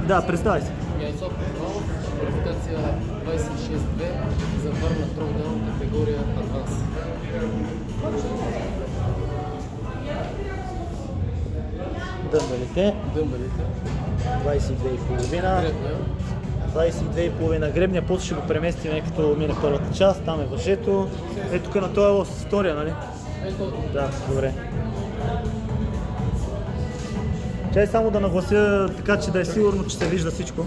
Да, представяй се. Яйцо Петров, квалификация 26-2 за върна трогдал категория Адванс. Дъмбелите. Дъмбелите. 22,5. 22,5 гребня, после ще го преместим като мине първата част, там е въжето. Ето тук на този лос история, нали? Ето. Да, добре. Чай само да наглася така, че да е сигурно, че се вижда всичко.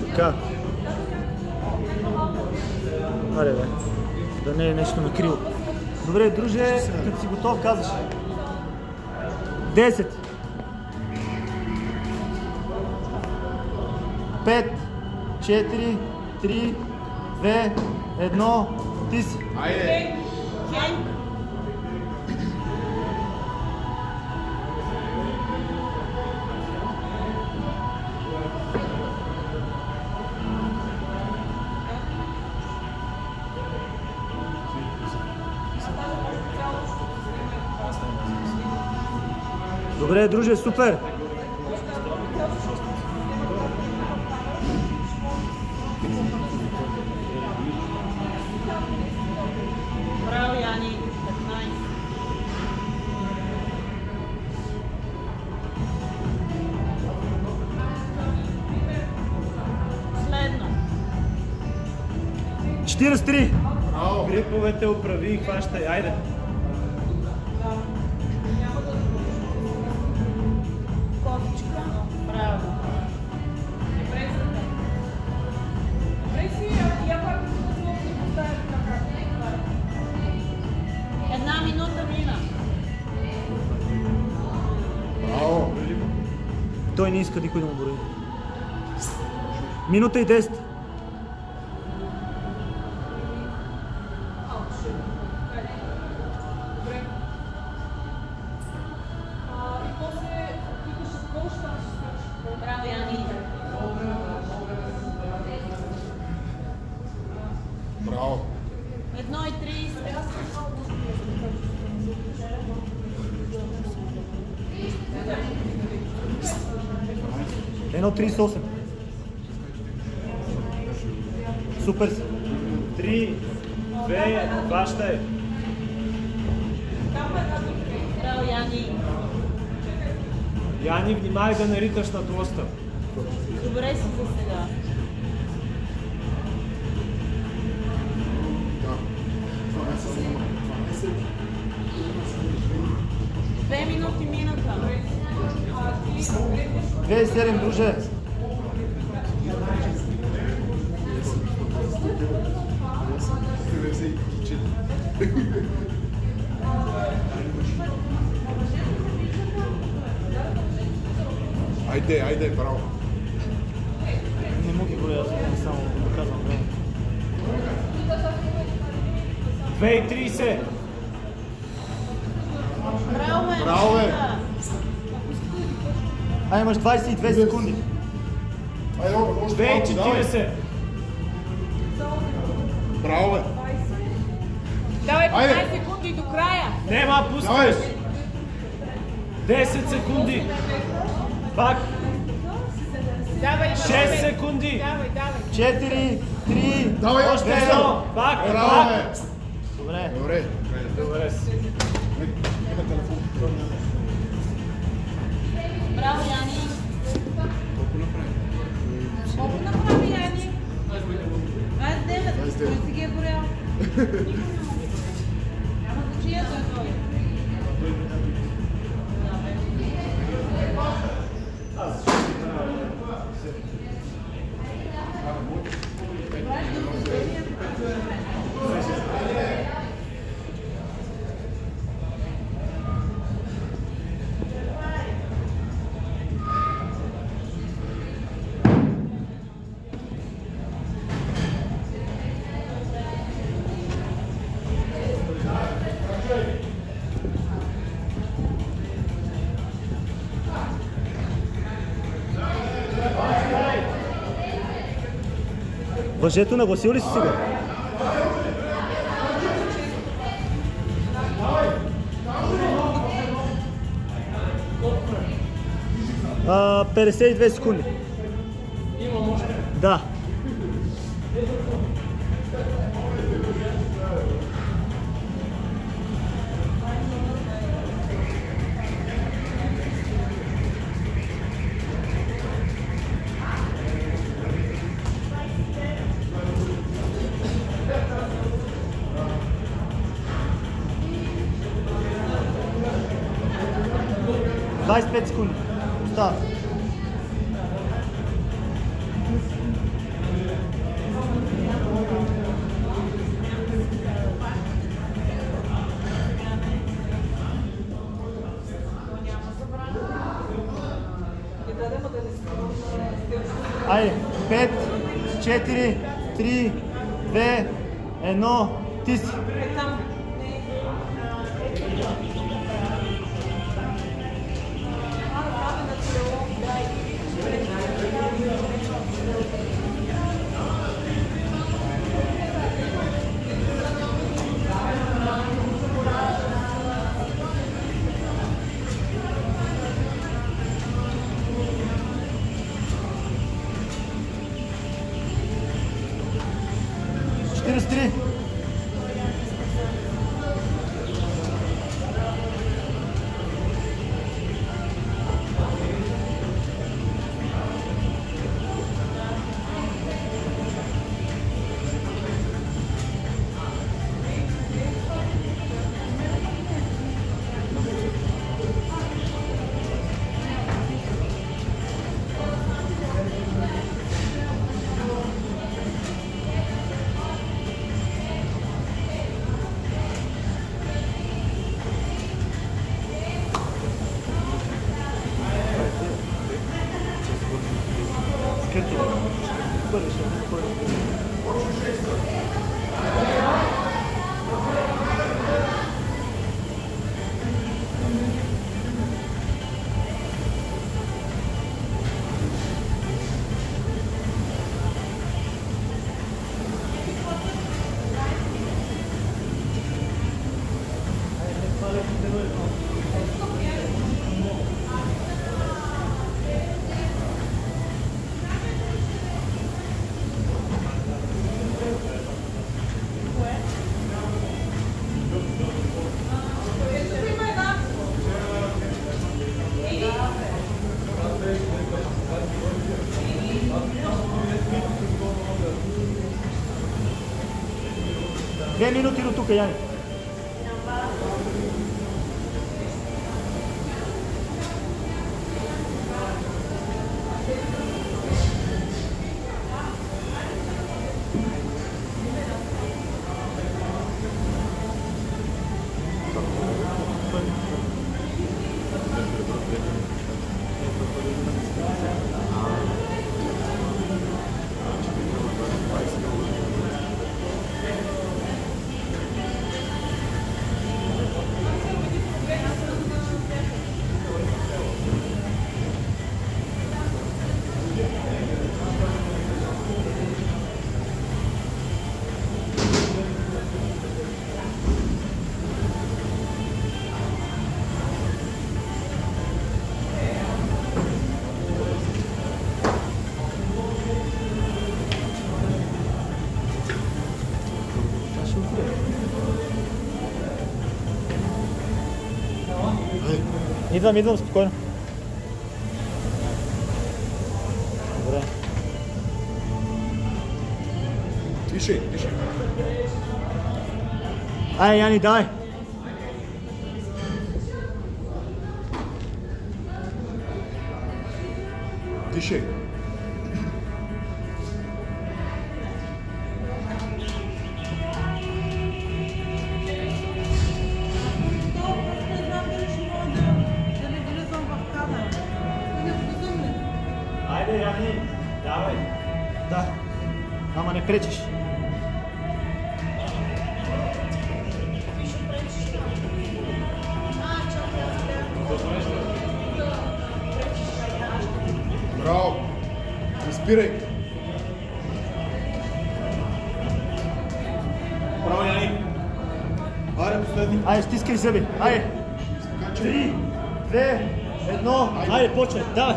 Така. Аре бе, да не е нещо накриво. Добре, друже, като си готов, казваш. 10 5 4 3 2 1 ти си. Айде! Добре, друже, супер! Браво, Яни! 15. Последно. 43! Гриповете оправи и хващай, айде! Кофичка. Браво. Една минута мина. Браво! Той не иска никой да му брои. Минута и 10. Браво, Яни. Браво! 1,30. Едно 38. Супер си. 3, 2, хващай! Браво, Яни. Яни, внимай да не риташ на тлоста. Добре си за сега. Две минути минаха. 2,7, друже. Айде, айде, браво! Не му ги броя, само да казвам време. 2,30! Браво, бе! Браво, бе! А, имаш 22 секунди. Айде, още малко, давай! 2,40! Браво, бе! Давай Айде! 15 секунди до края. Нема, Давай! пускаш! 10 секунди! Пак! Давай, 6 секунди! Давай, давай. 4, 3, Давай, още Едно! Пак! Браво, Пак! бе! Добре. Добре! Добре си. Има телефон. Браво, Яни. Колко направи, Яни? 29. Кой си ги е горял? Няма значение за той. Въжето нагласил ли си сега? 52 секунди. Имам още. Да. Двадесет 5 секунди. Остава. Айде, 5, 4, 3, 2, 1, ти си. Три. Две минути до тук, Яни. Идвам, спокойно. Добре. Тише. Ай, Яни, давай. Тише. Айде, Яни, давай. Да. Ама не пречиш. Браво. Не спирай. Браво, Яни. Айде, последни. Айде, стискай зъби. Айде. 3, 2, 1. Айде, почвай. Давай.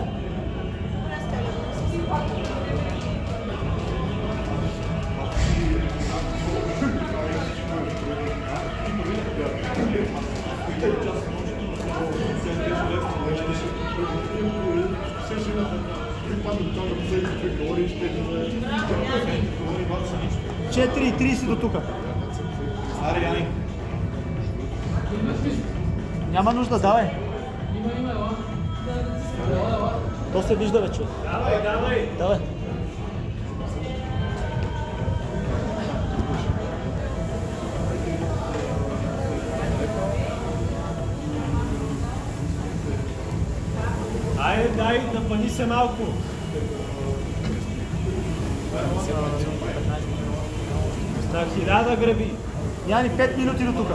4,30 до тук. Аре, Яни. Няма нужда, давай. То се вижда вече. Давай, давай. Давай. Айде, дай, напъни се малко. На 1000 греби. Яни, 5 минути до тук.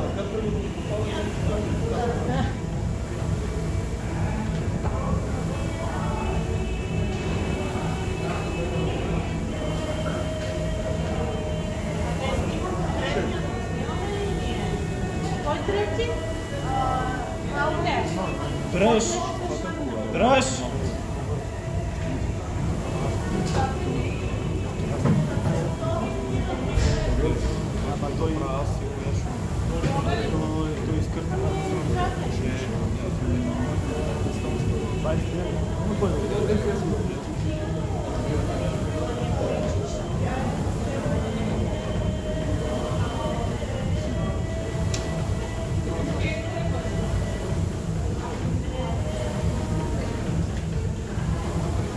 Кой трети? Аутеш. Дръж. Дръж.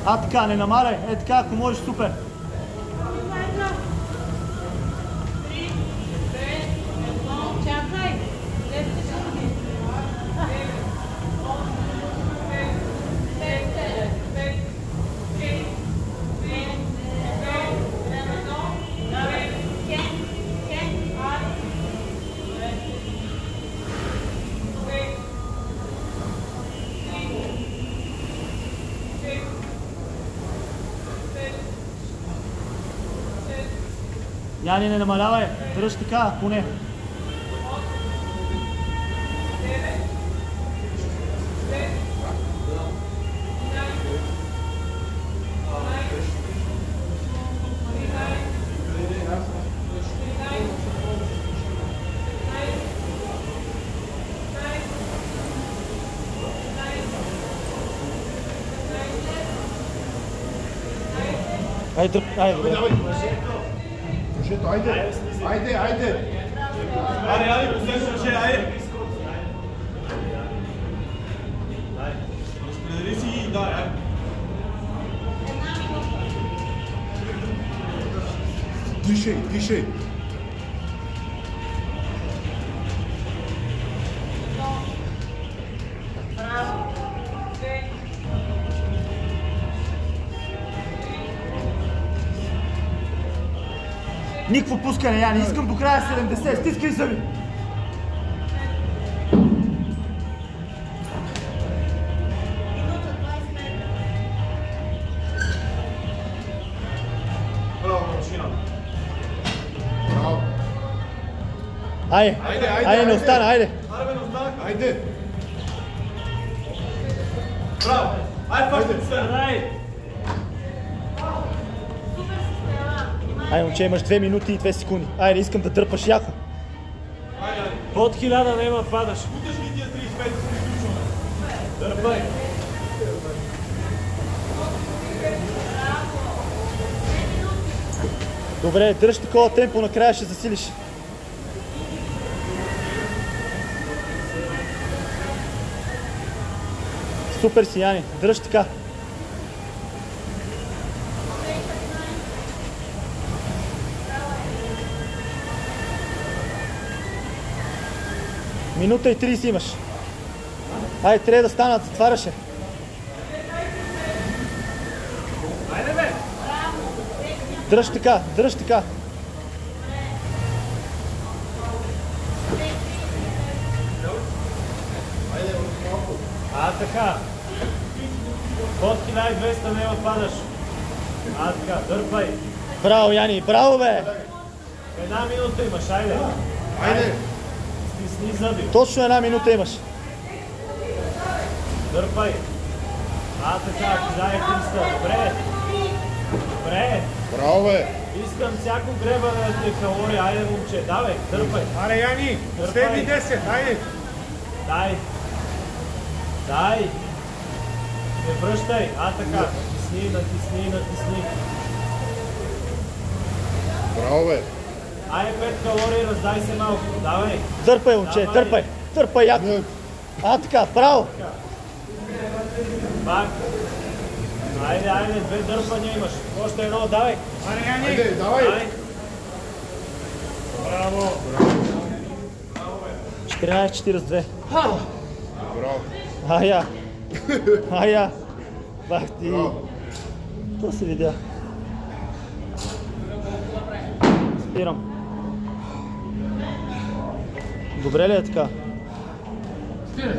А така, не намаляй. Е така, ако можеш, супер. Чакай. 10 секунди. Яни, не намалявай. Дръж така, поне. Айде, айде. Давай. Жето, айде. Айде, айде. Айде, айде, последно ръче, айде. Разпредели си и дай, айде. Дишай, дишай. Никакво пускане, Яни. Искам до края 70. Стискай зъби. Браво, машина. Браво. Айде, Айде, айде, айде, не айде. остана, айде. Айде, бе, не останах. Айде. Браво. Айде, пак се дай. Айде, момче, имаш 2 минути и 2 секунди. Айде, искам да дърпаш яко. Под 1000 nema падаш. Уташ ли тия 35 да се изключваме? Дърпай. Добре, дръж такова темпо, накрая ще засилиш. Супер си, Яни. Дръж така. Минута и 30 имаш. Айде, трябва да станат, затваряше. Айде, бе. Дръж така, дръж така. А, така. Под 1200 nema падаш. А, така, дърпай. Браво, Яни, браво, бе! 1 минута имаш, айде. Айде. Стисни зъби. Точно 1 минута имаш. Дърпай. А, така, 1300. Добре. Добре. Браво, бе. Искам всяко гребане да ти е калория. Айде, момче, давай, дърпай. Аре, Яни. Последни 10, айде. Дай. Дай. Не връщай. А, така. натисни. Браво, бе. Айде 5 калории, раздай се малко. Давай. Дърпай, момче, дърпай. Дърпай, яко. Така, право. Пак. Айде, 2 дърпания имаш. Още едно, давай. Айде, давай. Браво. 14-42. Браво. Ая. Бах ти. Браво. То се видя. Спирам. Добре ли е така? Спирай.